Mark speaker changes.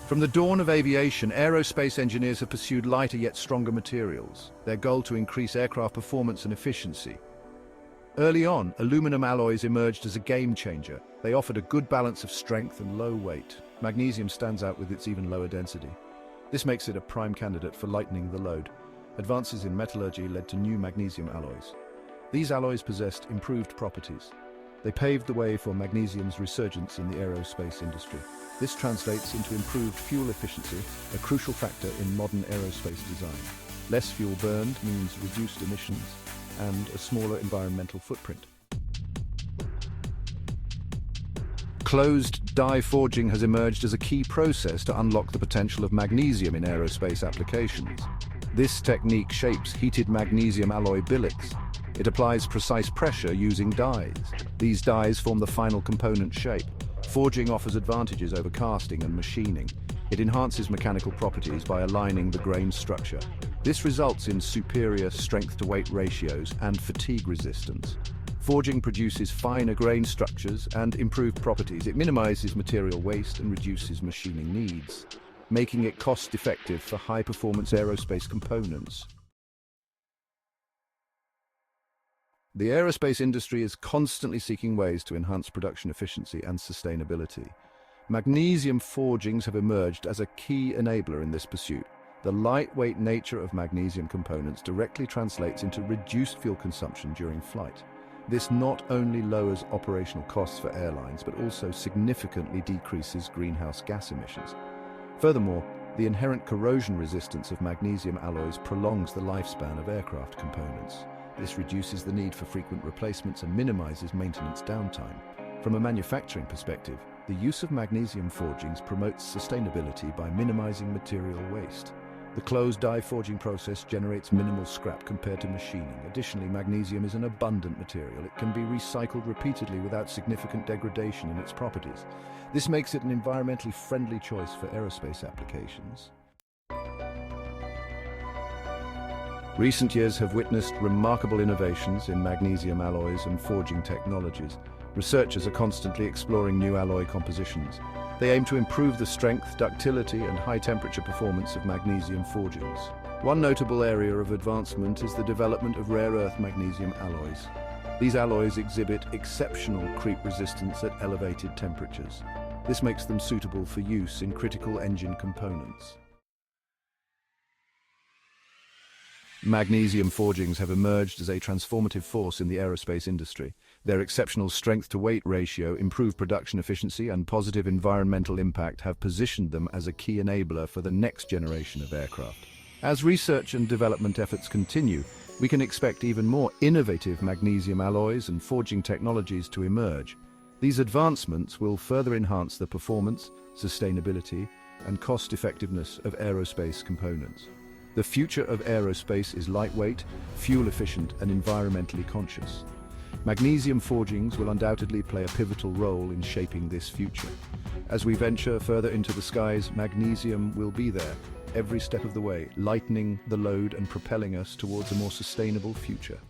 Speaker 1: From the dawn of aviation, aerospace engineers have pursued lighter yet stronger materials, their goal to increase aircraft performance and efficiency. Early on, aluminum alloys emerged as a game changer. They offered a good balance of strength and low weight. Magnesium stands out with its even lower density. This makes it a prime candidate for lightening the load. Advances in metallurgy led to new magnesium alloys. These alloys possessed improved properties. They paved the way for magnesium's resurgence in the aerospace industry. This translates into improved fuel efficiency, a crucial factor in modern aerospace design. Less fuel burned means reduced emissions and a smaller environmental footprint. Closed die forging has emerged as a key process to unlock the potential of magnesium in aerospace applications. This technique shapes heated magnesium alloy billets. It applies precise pressure using dies. These dies form the final component shape. Forging offers advantages over casting and machining. It enhances mechanical properties by aligning the grain structure. This results in superior strength-to-weight ratios and fatigue resistance. Forging produces finer grain structures and improved properties. It minimizes material waste and reduces machining needs, making it cost-effective for high-performance aerospace components. The aerospace industry is constantly seeking ways to enhance production efficiency and sustainability. Magnesium forgings have emerged as a key enabler in this pursuit. The lightweight nature of magnesium components directly translates into reduced fuel consumption during flight. This not only lowers operational costs for airlines, but also significantly decreases greenhouse gas emissions. Furthermore, the inherent corrosion resistance of magnesium alloys prolongs the lifespan of aircraft components. This reduces the need for frequent replacements and minimizes maintenance downtime. From a manufacturing perspective, the use of magnesium forgings promotes sustainability by minimizing material waste. The closed die forging process generates minimal scrap compared to machining. Additionally, magnesium is an abundant material. It can be recycled repeatedly without significant degradation in its properties. This makes it an environmentally friendly choice for aerospace applications. Recent years have witnessed remarkable innovations in magnesium alloys and forging technologies. Researchers are constantly exploring new alloy compositions. They aim to improve the strength, ductility, and high-temperature performance of magnesium forgings. One notable area of advancement is the development of rare earth magnesium alloys. These alloys exhibit exceptional creep resistance at elevated temperatures. This makes them suitable for use in critical engine components. Magnesium forgings have emerged as a transformative force in the aerospace industry. Their exceptional strength-to-weight ratio, improved production efficiency, and positive environmental impact have positioned them as a key enabler for the next generation of aircraft. As research and development efforts continue, we can expect even more innovative magnesium alloys and forging technologies to emerge. These advancements will further enhance the performance, sustainability, and cost-effectiveness of aerospace components. The future of aerospace is lightweight, fuel-efficient, and environmentally conscious. Magnesium forgings will undoubtedly play a pivotal role in shaping this future. As we venture further into the skies, magnesium will be there, every step of the way, lightening the load and propelling us towards a more sustainable future.